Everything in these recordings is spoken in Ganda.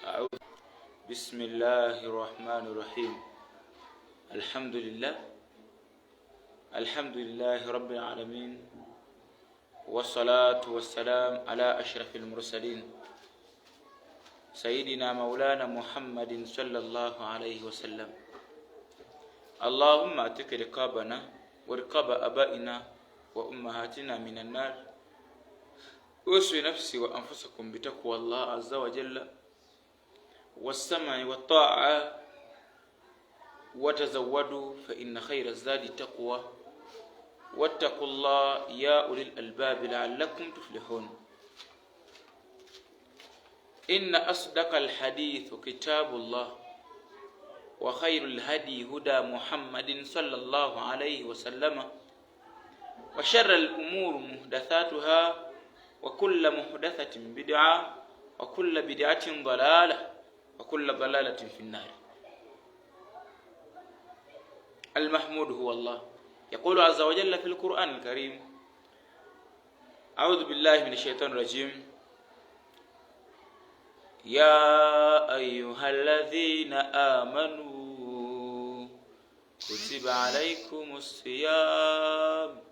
بسم الله الرحمن الرحيم. الحمد لله رب العالمين، والصلاة والسلام على أشرف المرسلين سيدنا مولانا محمد صلى الله عليه وسلم. اللهم أتك رقابنا ورقاب أبائنا وأمهاتنا من النار، واسوي نفسي وأنفسكم بتقوى الله عز وجل والسمع والطاعة، وتزودوا فإن خير الزاد التقوى، واتقوا الله يا أولي الألباب لعلكم تفلحون. إن أصدق الحديث كتاب الله، وخير الهدي هدى محمد صلى الله عليه وسلم، وشر الأمور محدثاتها، وكل محدثة بدعة، وكل بدعة ضلالة، وكل ضلالة في النار. المحمود هو الله. يقول عز وجل في القرآن الكريم: أعوذ بالله من الشيطان الرجيم: يا أيها الذين آمنوا كتب عليكم الصيام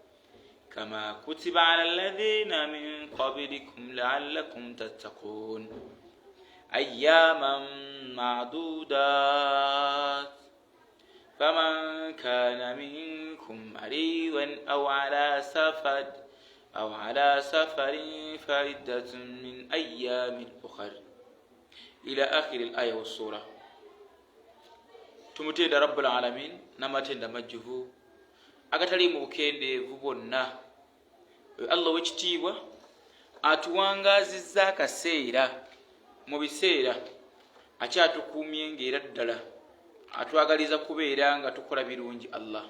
كما كتب على الذين من قبلكم لعلكم تتقون أياما معدودات، فمن كان منكم مريضا أو على سفر فعدة من أيام أخر، إلى آخر الآية والسورة. tumutenda rabbul alamin namatenda majjuvu agatalimu bukendeevu bwonna. Allah w'ekitiibwa atuwangazizza akaseera mu biseera akyatukuumye ng'era ddala atwagaliza kubeera nga tukola birungi. Allah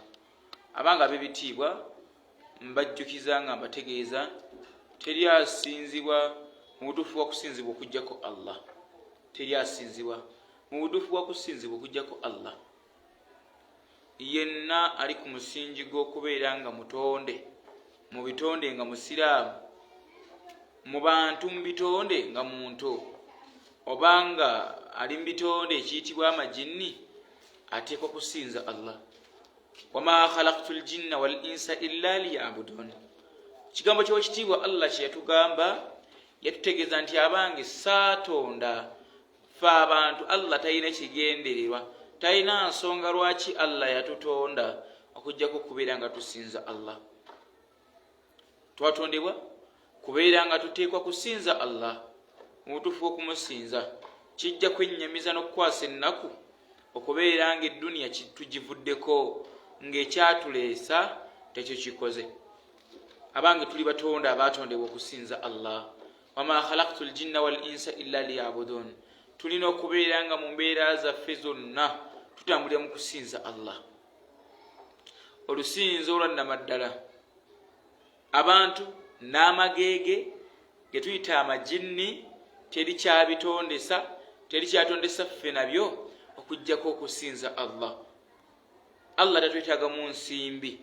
abanga ab'ebitiibwa mbajjukiza nga mbategeeza teri asinzibwa mu butuufu bwa kusinzibwa okuggyako Allah. Teri asinzibwa mu butuufu bwa kusinzibwa okuggyako Allah. Yenna ali ku musingi gw'okubeera nga mutonde, mu bitonde nga musiraamu, mu bantu mu bitonde nga muntu, obanga ali mu bitonde ekiyitibwa amajinni ateekwa kusinza Allah. wama khalaqtu ljinna wal insa illa liyabudun. Kigambo ky'ekitiibwa Allah kye yatugamba, yatutegeeza nti abange saatonda fe abantu. Allah talina kigendererwa, talina nsonga lwaki Allah yatutonda okujjako kubeera nga tusinza Allah. Twatondebwa kubeera nga tuteekwa kusinza Allah mu butuufu okumusinza. Kijja kwennyamiza n'okukwasa ennaku okubeera nga edduniya tugivuddeko ng'ekyatuleesa tekyo kikoze. Abange tuli batonda abaatondebwa okusinza Allah. wama khalaqtu ljinna wal insa illa liyabudun. Tulina okubeera nga mu mbeera zaffe zonna tutambulira mu kusinza Allah. Olusinzo olwannamaddala abantu n'amageege ge tuyita amajinni teri kyabitondesa, teri kyatondesa ffe nabyo okuggyako okusinza Allah. Allah tatwetaaga mu nsimbi,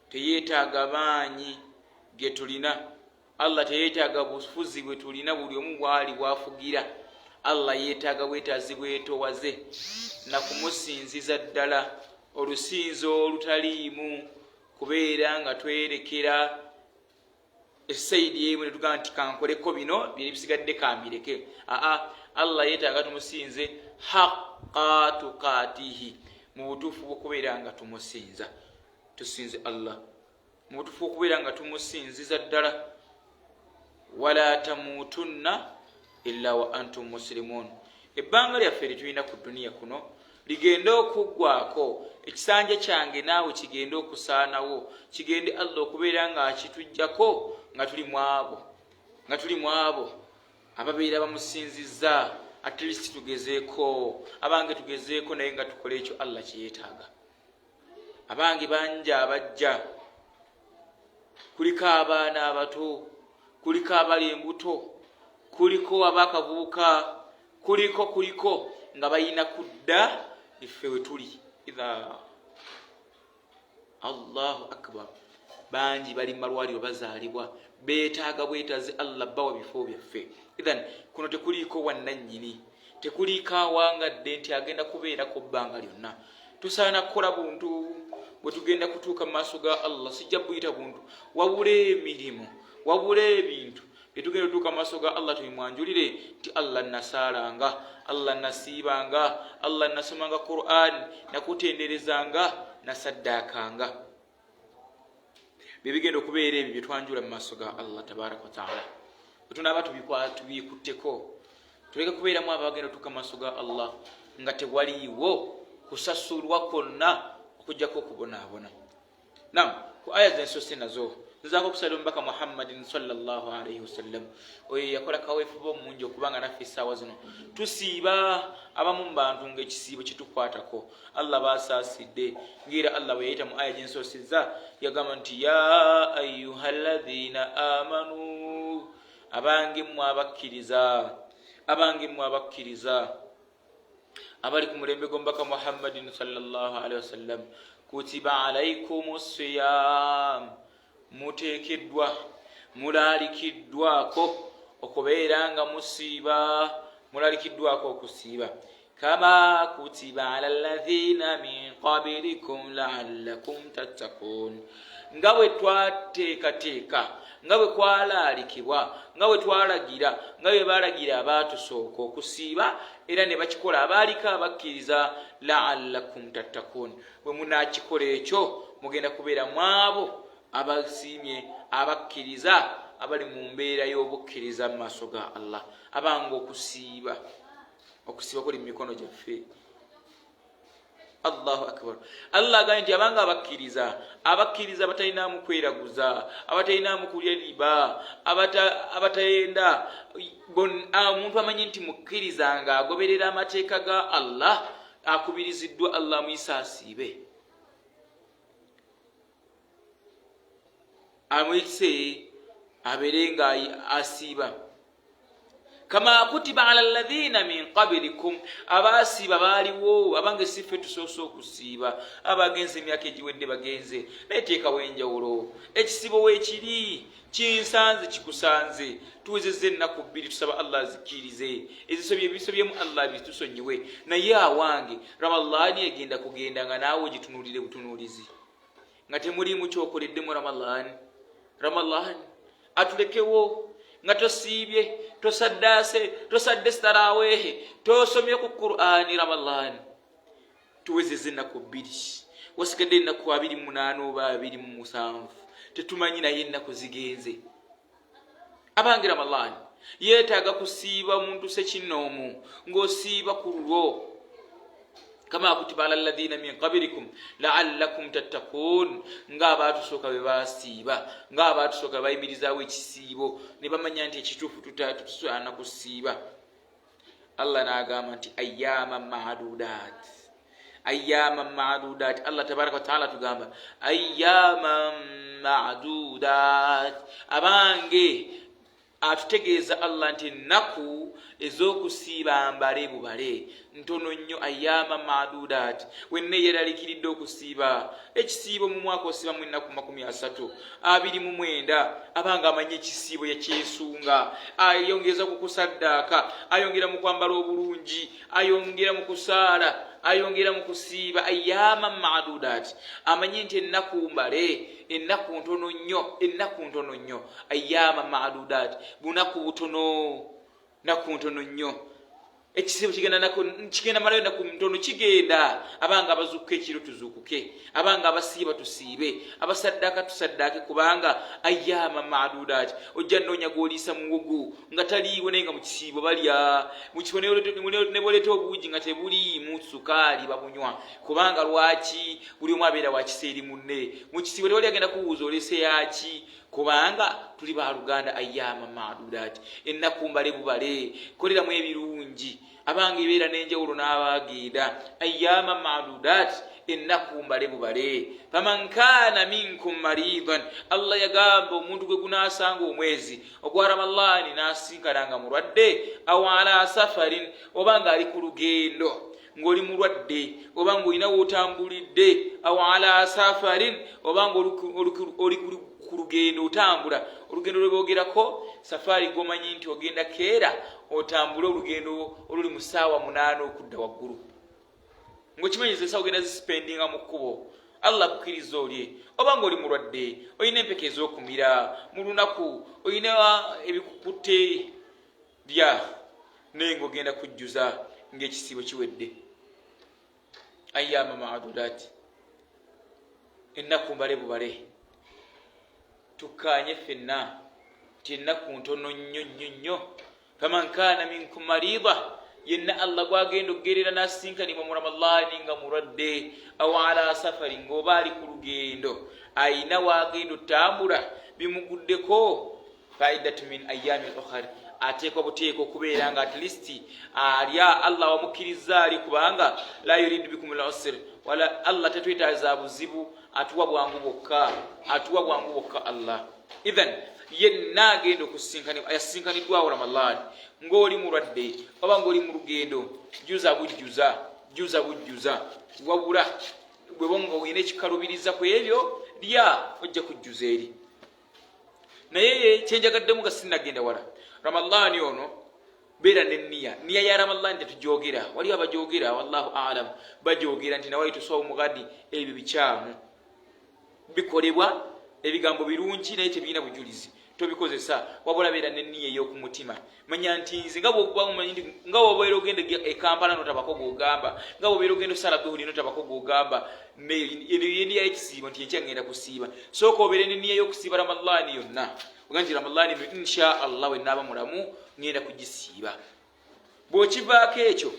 teyeetaaga maanyi ge tulina. Allah teyeetaaga bufuzi bwe tulina buli omu bwali bwafugira. Allah yeetaaga bwetaazi bwetowaze na kumusinziza ddala, olusinzo olutaliimu kubeera nga twerekera essayidi emu ne tugamba nti kankoleko bino bye bisigadde kambireke. Allah yeetaaga tumusinze haqqa tuqaatihi, mu butuufu bw'okubeera nga tumusinza. Tusinze Allah mu butuufu bw'okubeera nga tumusinziza ddala. wala tamuutunna illa wa antum muslimun. Ebbanga lyaffe litulina ku duniya kuno ligende okuggwako. Ekisanja kyange naawe kigende okusaanawo, kigende Allah okubeera nga akitujjako nga tuli mu abo ababeera bamusinzizza. At least tugezeeko, abange tugezeeko naye nga tukola ekyo Allah kye yeetaaga. Abange bangi abajja, kuliko abaana abato, kuliko abali embuto, kuliko abakavubuka, kuliko nga balina kudda iffe we tuli. Allahu akbar. Bangi bali mu malwaliro bazaalibwa, beetaaga bwetaazi Allah bawa bifo byaffe. Kuno tekuliiko wannannyini, tekuli kawangadde nti agenda kubeerako bbanga lyonna. Tusaana kukola buntu bwe tugenda kutuuka mu maaso ga Allah, sijja buyita buntu, wabula emirimu, wabula ebintu byetugenda tutuuka mu maaso ga Allah tubimwanjulire nti Allah nasaalanga, Allah nasiibanga, Allah nasomanga Qur'an, nakutenderezanga, nasaddaakanga. Bibigenda okubeera ebyo byetwanjula mu maaso ga Allah tabaraka wa taala. Tunaaba tubikutteko, tuleke kubeeramu abagenda tutuuka mu maaso ga Allah nga tewaliiwo kusasulwa kwonna okujjako okubonaabona. Naam, ku aya zensoose nazo nzaako okusala omubaka Muhammadin sallallahu alaihi wasallam, oyo yakola kaweefuba omungi okubanga naffe essaawa zino tusiiba abamu mu bantu ng'ekisiibo kitukwatako. Allah baasaasidde ng'era Allah bwe yayita mu aya gyensoosezza yagamba nti ya ayuha alladhina amanu, abange mmwe abakkiriza abali ku mulembe gw'omubaka Muhammadin sallallahu alaihi wasallam, kutiba alaikumus siyam, muteekeddwa mulaalikiddwako okubeera nga musiiba, mulaalikiddwako okusiiba, kama kutiba ala alladhina min qablikum la'allakum tattaqun, nga bwe twateekateeka, nga bwe kwalaalikibwa, nga bwe twalagira, nga bwe baalagira abaatusooka okusiiba era ne bakikola abaaliko abakkiriza, la'allakum tattaqun, bwe munaakikola ekyo mugenda kubeera mu abo abasiimye abakkiriza abali mu mbeera y'obukkiriza mu maaso ga Allah. Abanga okusiiba kuli mu mikono gyaffe. Allahu akbar. Allah agambye nti abanga abakkiriza abatalinamu kweraguza, abatalinamu kulya riba, abatayenda omuntu amanyi nti mukkirizanga agoberera amateeka ga Allah, akubiriziddwa Allah muyisa asiibe, amuyise abeere nga asiiba. Kama kutiba ala alladhina min qablikum, abasiiba baaliwo abange siffe tusoose okusiiba, abagenze emyaka egiwedde bagenze, neteekawo enjawulo. Ekisibo weekiri kinsanze kikusanze, tuwezezza ennaku 2 tusaba Allah azikirize, ebisobyemu Allah bitusonyiwe, naye awange Ramadhaani egenda kugenda nga naawe gitunuulire butunuulizi, nga temulimu kyokoleddemu Ramadhaani atulekewo nga tosiibye, tosadde starawehe, tosomye ku Qur'ani Ramadhaani. Tuwezezza ennaku 2, wasigadde ennaku 28 oba 27, tetumanyi naye ennaku zigenze. Abange Ramadhaani yeetaaga kusiiba omuntu sekinnoomu ng'osiiba ku lulwo. Kama kutiba ala alladhina min qablikum la'allakum tattaqun, nga abaatusooka bwe baasiiba, nga abaatusooka bayimirizaawo ekisiibo ne bamanya nti ekituufu tusaana kusiiba. Allah n'agamba nti ayyaman ma'dudat. Allah tabaraka wa ta'ala tugamba ayyaman ma'dudat, abange atutegeeza Allah nti ennaku ez'okusiiba mbale bubale ntono nnyo. Ayyaman ma'dudat, wenna yeraliikiridde okusiiba ekisiibo mu mwaka osiibamu ennaku 29, abanga amanyi ekisiibo yakyesunga, ayongeza ku kusaddaaka, ayongera mu kwambala obulungi, ayongera mu kusaala, ayongera mu kusiiba. Ayyaman ma'dudat, amanyi nti ennaku mbale, ennaku ntono nnyo. Ayyaman ma'dudat, bunaku butono, naku ntono nnyo. Ekisiibo kigenda malayo ennaku ntono, kigenda. Abanga abazuukuka ekiro tuzuukuke, abanga abasiiba tusiibe, abasaddaaka tusaddaake, kubanga ayyaman ma'dudat. Ojja nnoonya gw'oliisa muwogo nga taliiwo naye nga mu kisiibo balya, mu kifo ne boleeta obuugi nga tebuliimu sukaali babunywa. Kubanga lwaki? Buli omu abeera wa kiseeri munne. Mu kisiibo tewali agenda kuwuuza olese yaki, kubanga tuli baaluganda. Ayyaman ma'dudat, ennaku mbale bubale, koleramu ebirungi. Abange ebeera n'enjawulo n'abaagenda. Ayyaman ma'dudat, ennaku mbale bubale. Faman kana minkum maridan, Allah yagamba omuntu gwe gunaasanga omwezi ogwa Ramadhaani n'asinkananga mulwadde, aw ala safarin, obanga ali ku lugendo ng'oli mulwadde, obanga olina wootambulidde, aw ala safarin, obanga oli ku lugendo otambula olugendo lwebogerako safari gomanyi nti ogenda keera otambule olugendo oluli mu ssaawa 8 okudda waggulu ng'okimanyiza essaawa ogenda zispendinga mu kkubo Allah kukkiriza olye obanga oli mulwadde olina empeke ez'okumira mu lunaku olina ebikukutte bya naye ng'ogenda kujjuza ng'ekisiibo kiwedde ayyama maadudaati ennaku mbale bubale tukkaanye ffenna ti ennaku ntono nnyo nnyo nnyo faman kaana minkum mariida yenna Allah gwagenda okugerera n'asinkanibwa mu ramadaani nga mulwadde aw ala safari ng'oba ali ku lugendo ayina waagenda otambula bimuguddeko faidatu min ayyamin ukhar ateekwa buteeka okubeera nga at least alya Allah wamukkiriza ali kubanga la yuridu bikum al-usr wala Allah tatwetaaza buzibu atuwa bwangu bwokka Allah idhan yenna agenda okusinkanibwa ayasinkanibwawo ramadaani ng'oli mulwadde oba ng'oli mu lugendo juza bujjuza wabula bwe bonga oyina ekikalubiriza ku ebyo lya ojja kujjuza eri naye kyenjagaddemu nga sinnagenda wala ramadaani ono beera neniya ya ramadaani tetujogera wali abajogera wallahu alam bajogera nti nawaitu sawmu gadi ebyo bikyamu bikolebwa ebigambo birungi naye tebiina bujulizi tobikozesa wabula beera neniya ey'okumutima manya nti nze nga bwobeera ogenda e Kampala notabako gogamba nga bwobeera ogenda osala duhuli notabako gogamba eniya y'ekisiibo nti enkya ngenda kusiiba sooka obeere neniya y'okusiiba ramadaani yonna oga nti ramadaani insha Allah we naaba mulamu ngenda kugisiiba bw'okivaako ekyo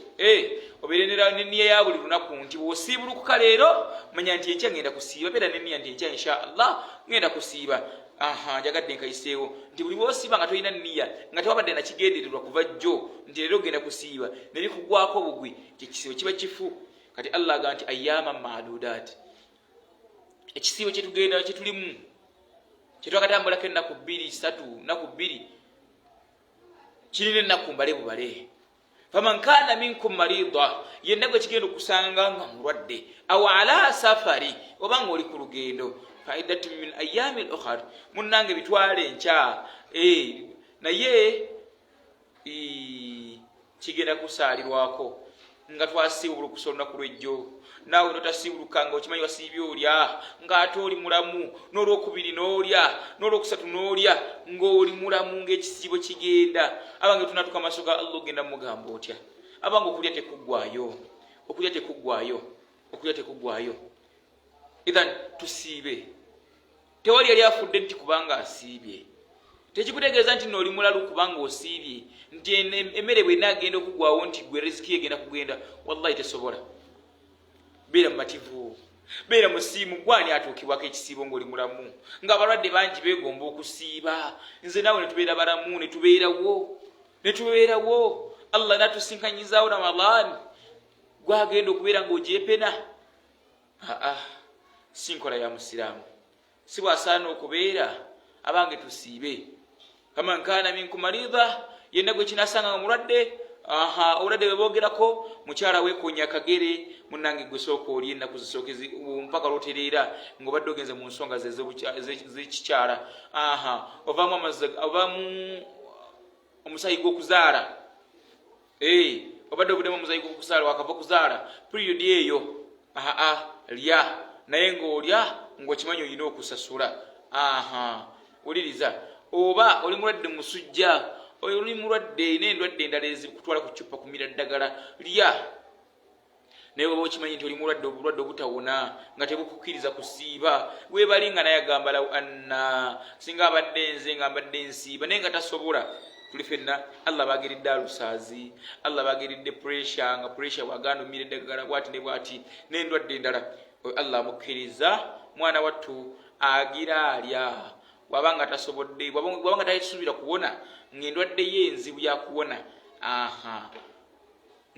obeere neniya ya buli lunaku nti bw'osiibulukuka leero manya nti enkya ngenda kusiiba beera neniya nti enkya insha Allah ngenda kusiiba njagadde nkayiseewo nti buli bwosiiba nga tolina nniya nga tewabadde nakigendererwa kuva jjo nti leero ogenda kusiiba ne bikugwako bugwi kyekisiibo kiba kifu kati Allah aga nti ayyama maadudaati ekisiibo kyetugenda kyetulimu kyetwakatambulako ennaku 2 nnaku 2 kirina ennaku mbale bubale faman kaana minkum mariida yenna gwe kigenda okusanga nga mulwadde aw ala safari oba ng'oli ku lugendo faidatu min ayami al-ukhar munnange bitwale enkya naye kigenda kusaalirwako nga twasiibula okusa olunaku lwejjo naawe notasiibuluka nga okimanyi wasiibye olya ng'ate oli mulamu n'olwokubiri n'olya n'olwokusatu n'olya ng'oli mulamu ng'ekisiibo kigenda abange tunatuka amaaso ga Allah ogenda mugamba otya abange okulya tekuggwaayo idhan tusiibe tewali yali afudde nti kubanga asiibye tekikutegeeza nti n'oli mulalu kubanga osiibye nti emmere bwena agenda okuggwawo nti gwe riziki egenda kugenda wallahi tesobola beera mumativu beera musiimu gwani atuukibwako ekisiibo ng'oli mulamu ng'abalwadde bangi beegomba okusiiba nze naawe netubeera balamu netubeerawo Allah natusinkanyizaawo ramadaani gwagenda okubeera ng'ogyepena si nkola ya musiraamu si bwasaana okubeera abange tusiibe faman kaana minkum mariida yenna gwe kinasanga nga mulwadde obulwadde bwebogerako mukyala weekonya akagere munnange gwe sooka oli ennaku zisookezi mpaka lwotereera ng'obadde ogenze mu nsonga z'ekikyala ovaamu omusayi gw'okuzaala obadde obuddemu omusayi gw'okuzaala wakava okuzaala period eyo lya naye ng'olya ng'okimanyi olina okusasula wuliriza oba oli mulwadde musujja oli mulwadde n'endwadde endala ezikutwala ku ccupa kumira ddagala lya naye oba okimanyi nti oli mulwadde obulwadde obutawona nga tebukukkiriza kusiiba weebali nga naye agamba law anna singa abadde nze nga mbadde nsiiba naye nga tasobola tuli fenna Allah bageridde alusaazi Allah bageridde pressure nga pressure bwaganda omira eddagala bwati ne bwati n'endwadde endala Allah mukkiriza mwana wattu agira alya wabanga tasobodde wabanga tayisuubira kuwona ng'endwadde ye enzibu yakuwona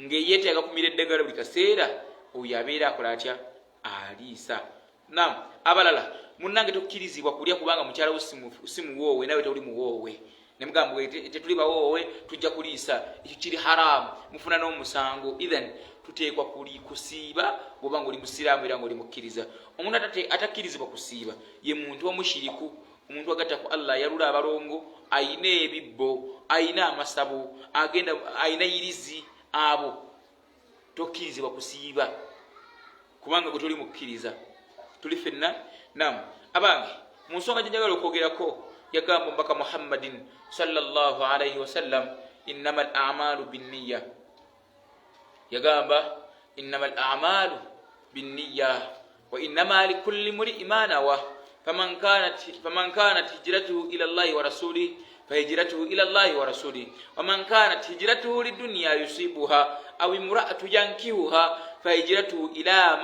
ng'eyeetaaga kumira eddagala buli kaseera oyo abeera akola atya aliisa nam abalala munnange tokkirizibwa kulya kubanga mukyalawo si muwoowe nawe tewuli muwoowe nemugamba tetuli bawoowe tujja kuliisa ekyo kiri haramu mufuna n'omusango ithan tuteekwa kusiiba bw'oba ng'oli musiraamu era ng'oli mukkiriza omuntu atakkirizibwa kusiiba ye muntu omushiriku omuntu agatta ku Allah yalula abalongo ayina ebibbo ayina amasabo agenda ayina yirizi abo tokkirizibwa kusiiba kubanga gwe tuli mukkiriza tuli fenna nam abange mu nsonga gye njagala okwogerako yagamba omubaka Muhammadin sallallahu alayhi wasallam innama al a'malu binniya yagamba innama al a'malu binniya wa innama likulli imri'in ma nawa faman kanat hijratuhu ila Allahi wa rasulihi فهجرته إلى الله ورسوله ومن كانت هجرته للدنيا يصيبها أو امرأة ينكحها فهجرته إلى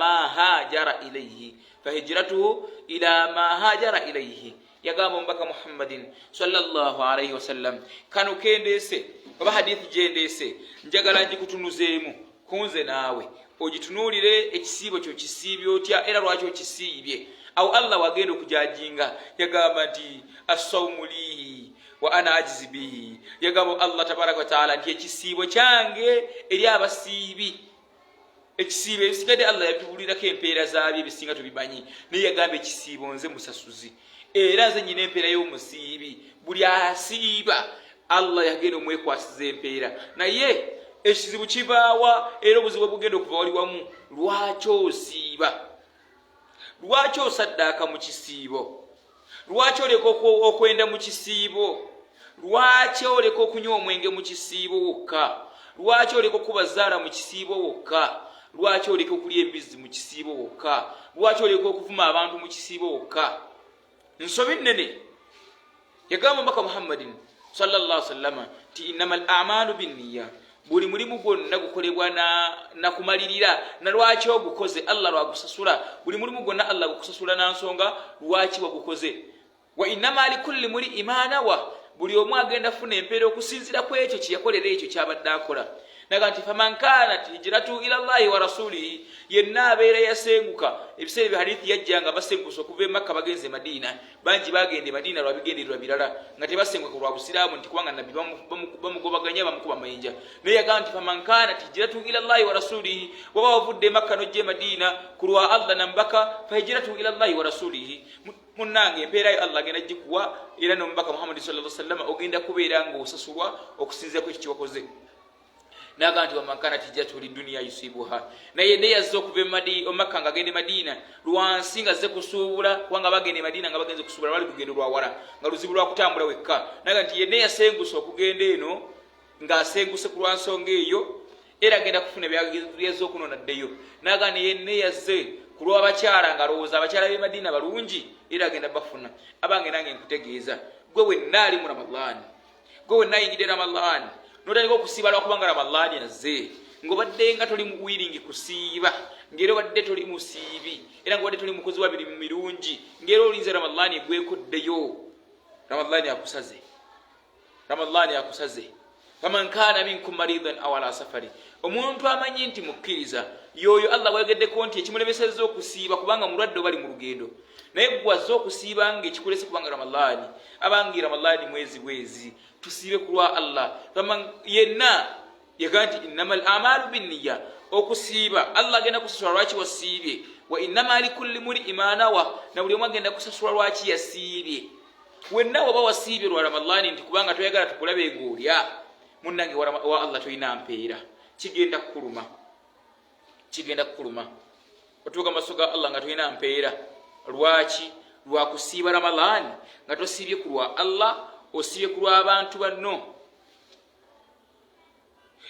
ما هاجر إليه يقام بك محمد صلى الله عليه وسلم كانوا كنديسي oba hadithi gyendese njagala njikutunuzeemu kunze naawe ogitunuulire ekisiibo kyo kisiibye otya era lwaki okisiibye awo Allah wagenda okujajinga yagamba nti as-sawmu li wa ana ajizi bihi yagamba Allah tabaraka wa taala nti ekisiibo kyange eri abasiibi ekisiibo ebisigadde Allah yatubulirako empeera zaabyo ebisinga tubimanyi naye yagamba ekisiibo nze musasuzi era nze nyina empeera y'omusiibi buli asiiba Allah yagenda omwekwasiza empeera naye ekizibu kibaawa era obuzibu bugenda okuva wali wamu lwaki osiiba lwaki osaddaaka mu kisiibo lwaki oleka okwenda mu kisiibo lwaki oleka okunywa omwenge mu kisiibo wokka lwaki oleka okubazaala mu kisiibo wokka lwaki oleka okulya embizzi mu kisiibo wokka lwaki oleka okuvuma abantu mu kisiibo wokka nsobi nnene yagamba omubaka Muhammadin sallallahu alaihi wasallam ti innamal a'malu binniya buli mulimu gwonna gukolebwa na kumalirira na lwaki ogukoze Allah lwagusasula buli mulimu gwonna Allah gukusasula na nsonga lwaki wagukoze wa innama likulli imri'in ma nawa buli omu agenda funa empeera okusinzira ku ekyo kyeyakolera ekyo kyabadde akola naga nti faman kanat hijratu ila Allahi wa rasulihi yenna abeera yasenguka ebiseera bya hadithi yajjanga basengusa okuva e Makka bagenze Madina bangi bagende Madina lwa bigendererwa birala nga tebasenguka lwa busiraamu nti kubanga nabbi bamugobaganya bamukuba mayinja naye yagamba nti faman kanat hijratu ila Allahi wa rasulihi waba wavudde e Makka nojje Madina kulwa Allah nambaka fa hijratu ila Allahi wa rasulihi munnange empeera yo Allah agenda gikuwa era n'omubaka Muhammad sallallahu alaihi wasallam ogenda kubeera ng'osasulwa okusinziira ku ekyo kyewakoze naga nti wamankana tijjatu lidunia yusibuha naye ne yazze okuva Makka nga agende Madina lwansi nga azze kusuubula kubanga bagende Madina nga bagenze kusuubula lwali lugendo lwa wala nga luzibu lwa kutambula wekka naga nti yenna yasengusa okugenda eno ng'asenguse ku lwansonga eyo era agenda kufuna byazze okunonaddeyo naga ne yenna yazze ku lw'abakyala nga alowooza abakyala b'e Madina balungi era agenda bafuna abange nange nkutegeeza gwe wenna ali mu Ramadhan gwe wenna ayingidde Ramadhan notandika okusiiba lwakubanga Ramadhan yazze ng'obadde nga toli wiringi kusiiba ng'era obadde toli musiibi era ng'obadde toli mukozi wa mirimu mirungi ng'era olinze Ramadhan egwekoddeyo Ramadhan akusaze faman kana minkum maridan aw ala safari omuntu amanyi nti mukkiriza yoyo Allah bwegeddeko nti ekimulemesezza okusiiba kubanga mulwadde bali mu lugendo naye gwazze okusiiba ng'ekikulese kubanga Ramadhan abangi Ramadhan mwezi tusiibe ku lwa Allah faman yenna yagamba nti innamal a'malu binniya okusiiba Allah agenda kusasula lwaki wasiibye wa innama likulli imri'in ma nawa na buli omu agenda kusasula lwaki yasiibye wenna waba wasiibye lwa Ramadhan nti kubanga toyagala tukulabe ng'olya munnange wa Allah toyina mpeera kigenda kukuluma otuuka mu maaso ga Allah nga toyina mpeera lwaki lwakusiiba Ramadhan nga tosiibye ku lwa Allah osiibye ku lw'abantu banno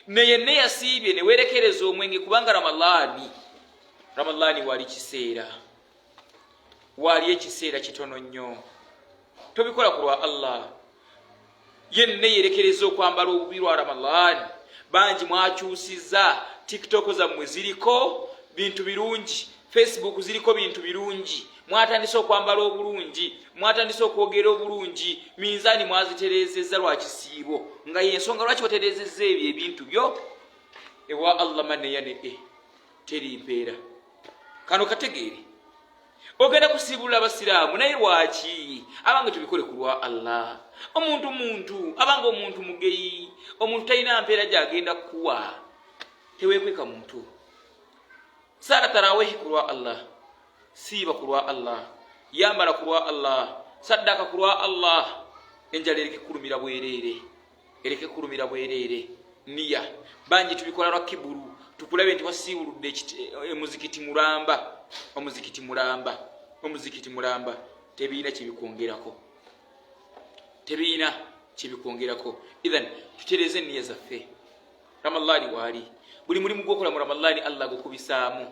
naye ne yasiibye ne weerekereza omwenge kubanga Ramadhan wali ekiseera kitono nnyo tobikola ku lwa Allah yenna yeerekereza okwambala obubi lwa Ramadhan bangi mwakyusiza TikTok zammwe ziriko bintu birungi Facebook ziriko bintu birungi mwatandise okwambala obulungi mwatandise okwogera obulungi minzaani mwazitereezezza lwa kisiibo nga yensonga lwaki watereezezza ebyo ebintu byo ewa Allah maneyane teri mpeera kano kategeere ogenda kusiibulira abasiraamu naye lwaki abange tubikole ku lwa Allah omuntu abanga omuntu mugeyi omuntu talina mpeera gyagenda kuwa teweekweka muntu saala tarawehi ku lwa Allah siiba ku lwa Allah yambala ku lwa Allah saddaka kulwa Allah enjala ereke kulumira bwerere, ereke kulumira bwerere. Niya banji tubikola lwa kiburu, tukulabe nti wasiibuludde omuzikiti mulamba, omuzikiti mulamba, omuzikiti mulamba. Tebiina kibikwongerako, tebiina kibikwongerako. Idhan tutereze niya zaffe. Ramadhani wali buli mulimu gwokola mu Ramadhani Allah gukubisaamu,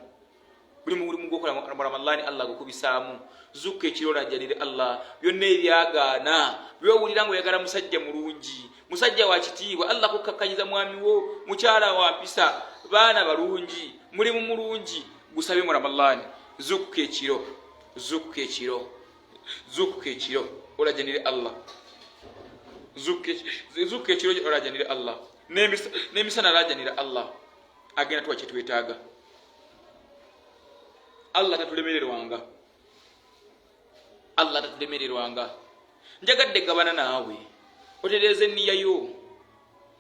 buli mulimu gwokola mu Ramadhani Allah gukubisaamu. Zuka ekiro lajjalire Allah byonna ebyagaana byowulira ng'oyagala musajja mulungi, musajja wa kitiibwa. Allah kukakkanyiza mwami wo, mukyala wa mpisa, baana balungi, mulimu mulungi, gusabe mu Ramadhani. Zuka ekiro, zuka ekiro, zuka ekiro olajjanire Allah, zuka ekiro olajjanire Allah, n'emisana olajjanire Allah. Agenda tuwa kyetwetaaga. Allah tatulemererwanga, Allah tatulemererwanga. Njagadde gabana naawe otereeze enniya yo,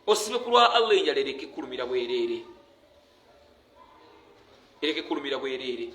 osibe kulwa Allah enjala ereke kulumira bwerere, ereke kulumira bwerere.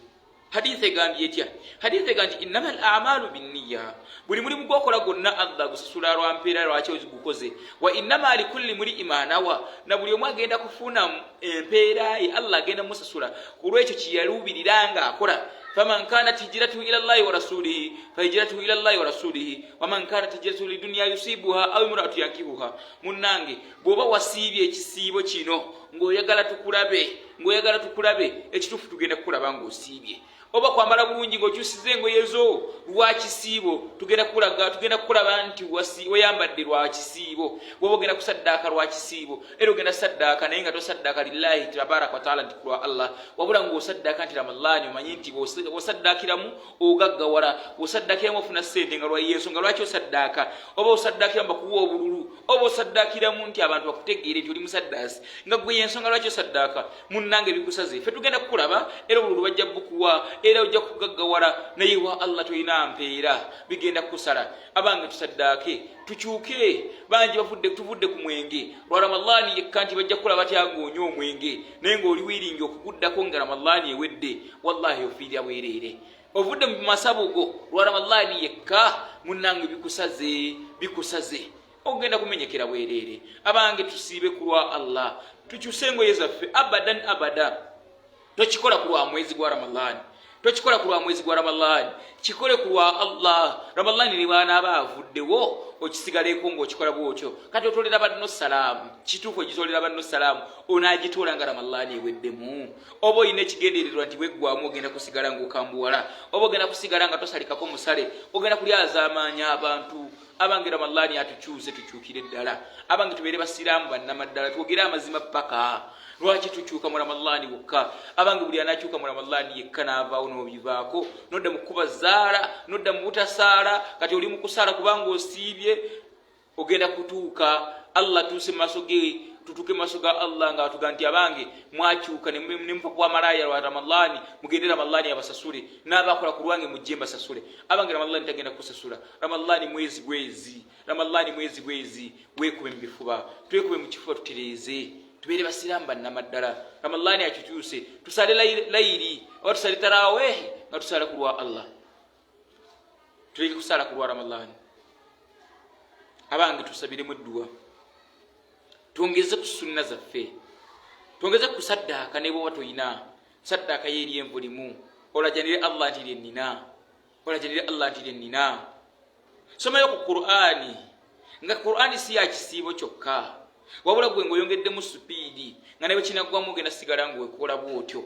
Hadith egambye etya? Hadith egambye innamal a'malu binniya, buli mulimu gwokola gwonna Allah gusasula lwa mpeera lwaki ozigukoze. Wa innama likulli mri'in ma nawa, na buli omu agenda kufuna empeera ye Allah agenda musasula kulwekyo kiyaluubiriranga akola. Faman kanat hijratuhu ila Allahi wa rasulihi fahijratuhu ila Allahi wa rasulihi waman kanat hijratuhu lidunya yusibuha aw imra'atun yankihuha. Munnange bw'oba wasiibye ekisiibo kino ng'oyagala tukulabe, ng'oyagala tukulabe, ekituufu tugenda kukulaba ng'osiibye. Oba kwambala bulungi ng'okyusiza engoye zo lwa kisiibo, tugenda kukulaba nti wayambadde lwa kisiibo. Bw'oba ogenda kusaddaaka lwa kisiibo, era ogenda saddaaka naye nga tosaddaaka lillahi tabaraka wa taala nti kulwa Allah, wabula ng'osaddaaka nti Ramadhani omanyi nti bw'osaddaakiramu ogaggawala, bw'osaddaakiramu ofuna ssente nga lwa Yesu. Nga lwaki osaddaaka? Oba osaddaakiramu bakuwa obululu, oba osaddaakiramu nti abantu bakutegeere nti oli musaddaasi, nga gwe y'ensonga lwaki osaddaaka. Munnange bikusaze, ffe tugenda kukulaba, era obululu bajja bukuwa, era ojja kugaggawala, naye wa Allah toyina mpeera, bigenda kusala. Abange tusaddaake, tukyuke. Bangi tuvudde ku mwenge lwa Ramadhani yekka nti bajja kulaba tyagoonya omwenge, naye ng'oli wiringi okuguddako nga Ramadhani ewedde, wallahi ofiirya bwereere. Ovudde mu masabugo lwa Ramadhani yekka, munnange bikusaze, bikusaze, ogenda kumenyekera bwereere. Abange tusiibe ku lwa Allah, tukyuse engoye zaffe abadan abada. Tokikola ku lwa mwezi gwa Ramadhani, tokikola ku lwa mwezi gwa Ramadhani, kikole ku lwa Allah. Ramadhani ne bw'anaaba avuddewo okisigaleko ng'okikola bw'otyo. Kati otolera banno salaamu, kituufu ogitolera banno salaamu, onaagitoola nga Ramadhani eweddemu. Oba olina ekigendererwa nti weggwamu ogenda kusigala ng'okambuwala, oba ogenda kusigala nga tosalikako musale, ogenda kulyazaamaanya abantu. Abange Ramadhani atukyuse, tukyukire ddala. Abange tubeere basiraamu bannamaddala, twogere amazima paka. Lwaki tukyuka mu Ramadhani wokka? Abange buli anakyuka mu Ramadhani yekka n'avaawo n'obivaako, nodda mu kuba zaala, nodda mu butasaala. Kati oli mu kusaala kubanga osiibye, ogenda kutuuka Allah tuuse maaso ge, tutuuke maaso ga Allah nga atuga nti abange mwakyuka ne mufa kwa malaaya lwa Ramadhani, mugende Ramadhani abasasule, n'abakola ku lwange mujje mbasasule. Abange Ramadhani tagenda kusasula. Ramadhani mwezi bwezi, Ramadhani mwezi bwezi, weekube mu bifuba, twekube mu kifuba tutereeze, tubeere basiraamu bannamaddala. Ramadhani akikyuse, tusale layiri oba tusale taraweehi nga tusala ku lwa Allah, tuleke kusala ku lwa Ramadhani. Abange tusabiremu edduwa, twongeze ku sunna zaffe, twongeze ku saddaaka ne bw'oba toyina saddaaka yeeri envulimu. Olajjanire Allah nti lyennina, olajjanire Allah nti lyennina. Somayo ku Qur'ani, nga Qur'ani si ya kisiibo kyokka, wabula gwe ng'oyongeddemu supiidi nga ne bwe kinaggwamu ogenda sigala ng'okola bw'otyo,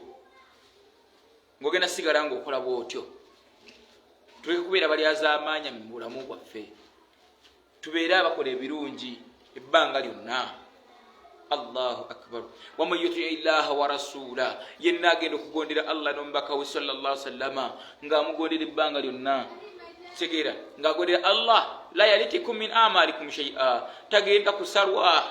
ng'ogenda sigala ng'okola bw'otyo. Tuleke kubeera balyazaamaanya mu bulamu bwaffe, tubeere abakola ebirungi ebbanga lyonna. Allahu akbar. Waman yuti illaha wa rasula, yenna agenda okugondera Allah n'omubaka we sallallahu alaihi wasallama ng'amugondera ebbanga lyonna. Tegeera ng'agondera Allah, la yalitikum min amalikum shay'a, tagenda kusalwa,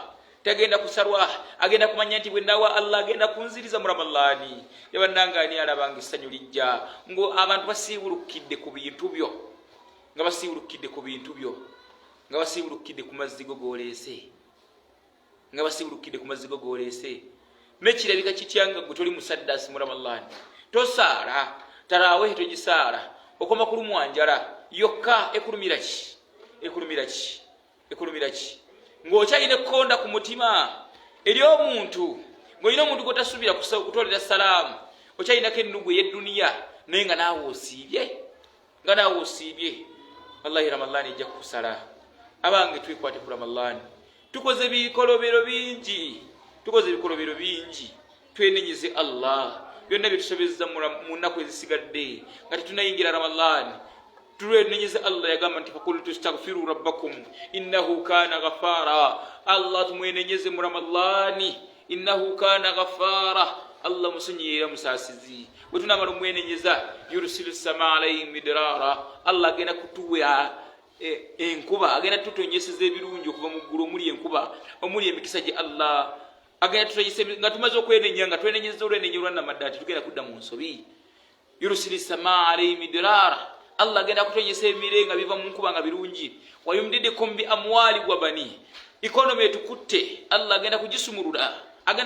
agenda kumanya nti bwendawa Allah agenda kunziriza mu Ramadhani. Yabannangaani alabanga essanyu lijja ngo abantu basiibulukidde ku bintu byo, nga basiibulukidde ku bintu byo, nga basiibulukidde ku mazzi go gooleese, nga basiibulukidde ku mazzi go gooleese. Nekirabika kityanga gwe toli musaddaasi mu Ramadhani, tosaala tarawih, togisaala, okoma ku lumwanjala yokka ekulumira ki ng'okyalina ekkonda ku mutima eri omuntu ng'olina omuntu gw'otasuubira kutolera salaamu okyalinako ennugu ey'edduniya naye nga naawe osiibye wallahi ramadaani ejja kukusala. abange twekwate ku ramadaani tukoze ebikolobero bingi twenenyeze allah byonna byetusobezza mu nnaku ezisigadde nga tetunayingira ramadaani tulenenyeze allah yagamba nti fakultu istaghfiru rabbakum innahu kana ghafara. allah tumwenenyeze mu ramadaani innahu kana ghafara. allah musonyiye era musaasizi. bwe tunamala omwenenyeza yursilu sama alaihim midrara. allah agenda kutuwa enkuba, agenda tutonyeseza ebirungi okuva mu ggulu omuli enkuba omuli emikisa gye allah agenda tutonyesa nga tumaze okwenenya nga twenenyeza olwenenya olwannamaddala tetugenda kudda mu nsobi. yursilu sama alaihim midrara. allah agenda kutonyesa ebimire nga biva mu nkuba nga birungi. wayumdidikum bi amwali wa bani. ikonomi etukutte allah agenda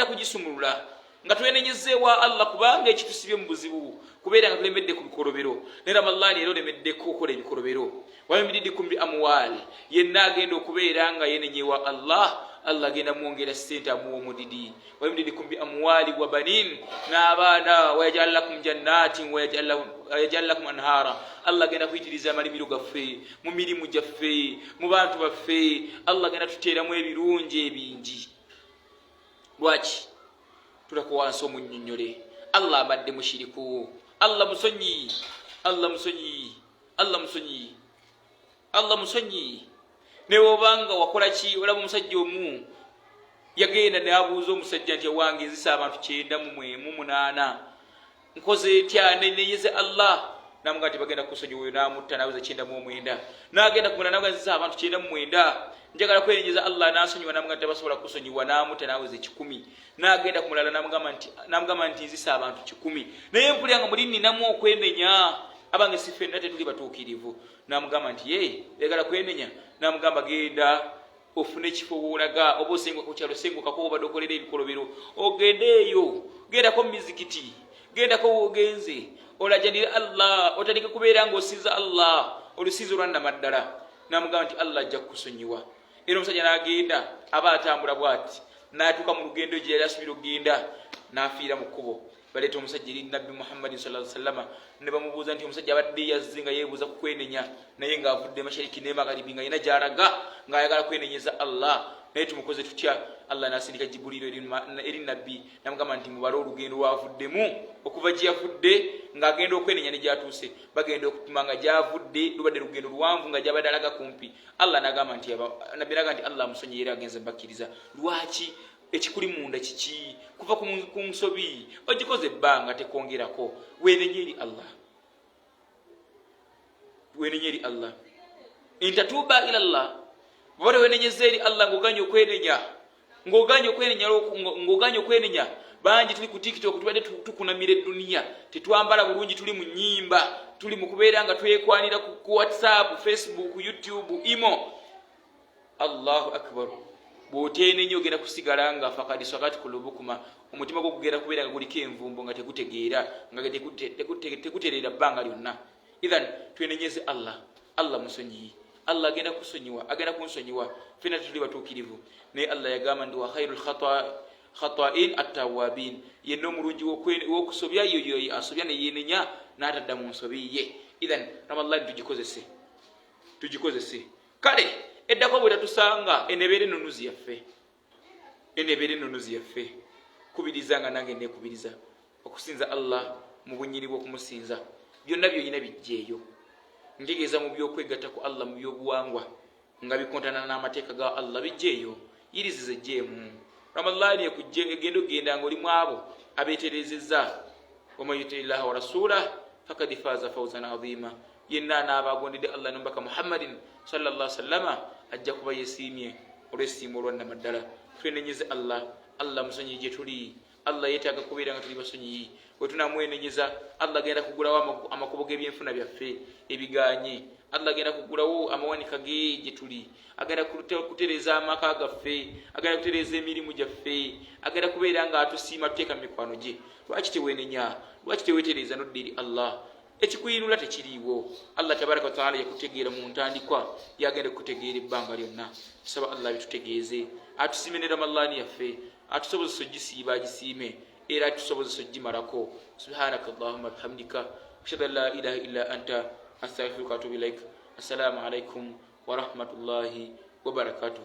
kugisumulula nga twenenyezebwa allah kubanga ekitusibye mu buzibu kubeera nga tulemedde ku bikolobero ne ramadaani era olemeddeko okukola ebikolobero. wayumdidikum bi amwali. yenna agenda okubeera nga yenenyewa allah agenda mwongera sente amuwa omudidi. wayumdidikum bi amwali wa banin. n'abaana wayajal lakum jannatin wayajal lakum anhara. allah agenda kuyitiriza amalimiro gaffe mu mirimu gyaffe mu bantu baffe. allah agenda tuteeramu ebirungi ebingi. lwaki tulako wansi omunnyonnyole? allah abadde mushiriku. allah musonyi. newe obanga wakola ki? olaba omusajja omu yagenda n'abuuza omusajja nti ewange nzisa abantu 908 nkoze etya? nenyeze allah namuga nti bagenda kusonyiwa oyo n'amutta n'abuuza 909. n'agenda kumulala namuga nzisa abantu 909 njagala kwenenyeza allah n'asonyiwa namuga nti tabasobola kusonyiwa n'amutta n'abuuza 10. n'agenda kumulala namugamba nti nzisa abantu 10 naye mpulira nga muli nninamu okwenenya. abange si ffenna tetuli batuukirivu. n'amugamba nti yagala kwenenya. n'amugamba genda ofune ekifo woolaga oba osenguka ku kyalo sengukako obadde okolera ebikolobero ogendeeyo. gendako mu mizikiti, gendako woogenze olajanire allah otandike kubeera ng'osinza allah olusinza olwannamaddala. n'amugamba nti allah ajja kukusonyiwa. era omusajja n'agenda aba atambula bw'ati n'atuuka mu lugendo gye yali asubira okugenda n'afiira mu kkubo. baleeta omusajja eri nabbi muhammadin sallallahu alaihi wasallam ne bamubuuza nti omusajja abadde yazze nga yeebuuza ku kwenenya naye ng'avudde mashariki ne magharibi nga yina gy'alaga ng'ayagala kwenenyeza allah. naye tumukoze tutya? allah n'asindika jibuliiro eri nabbi namugamba nti mubale olugendo lwavuddemu okuva gye yavudde ng'agenda okwenenya ne gy'atuuse. bagenda okupima nga gy'avudde lubadde lugendo luwanvu nga gy'abadde alaga kumpi. allah n'agamba nti nabbi n'agamba nti allah musonyiye era agenze bakkiriza. lwaki? ekikuli munda kiki? kuva ku nsobi ogikoze ebbanga tekongerako. wenenye eri allah intatuba ila allah. bw'oba wenenyeza eri allah ng'oganye okwenenya bangi tuli ku tiktok tubadde tukunamira edduniya tetwambala bulungi tuli mu nnyimba tuli mu kubeera nga twekwanira ku whatsapp facebook youtube imo. allahu akbar. bw'oteenenya ogenda kusigala nga fakadi sakati kulubukuma omutima gwo gugenda kubeera nga guliko envumbo nga tegutegeera nga tegutereera bbanga lyonna. idhan twenenyeze allah musonyiyi. allah agenda kunsonyiwa fena tetuli batuukirivu. naye allah yagamba ndi wa khairul khata'in at-tawwabin. yenna omulungi w'okusobya yoyo asobya ne yenenya n'atadda mu nsobi ye. idhan ramadani tugikozese. kale eddako bwe tatusanga enebeera ennunuzi yaffe. kubiriza nga nange neekubiriza okusinza allah mu bunyiri bw'okumusinza. byonna byolina bijjeeyo. ntegeeza mu byokwegatta ku allah mu byobuwangwa nga bikontana n'amateeka ga allah bijjeeyo. yiriziza ejjeemu. ramadaani egenda okugenda nga oli mu abo abeeterezezza. waman yuti illaha wa rasulah fakad faaza fawzan adhima. yenna anaabagondedde allah nombaka muhammadin sallallahu alaihi wasallama ajja kuba yesiimye olw'essiima olwannamaddala. twenenyeze allah musonyiyi gye tuli. allah yeetaaga kubeera nga tuli basonyiyi. bwe tunamwenenyeza allah agenda kugulawo amakubo g'ebyenfuna byaffe ebiganye. allah agenda kugulawo amawanika ge gye tuli. agenda kutereeza amaka gaffe. agenda kutereeza emirimu gyaffe. agenda kubeera nga atusiima tuteeka mu mikwano gye. lwaki teweenenya? lwaki teweetereeza nodda eri allah? ekikuyinula tekiriiwo. Allah tabaraka wataala yakutegeera mu ntandikwa, yagenda kukutegeera ebbanga lyonna. Tusaba Allah bitutegeeze, atusiime ne ramadaani yaffe, atusobozesa ogisiiba agisiime, era atusobozesa ogimalako. Subhanaka Allahumma bihamdika ashhadu an la ilaha illa anta astaghfiruka wa atubu ilaik. Assalamu alaikum wa rahmatullahi wa barakatuh.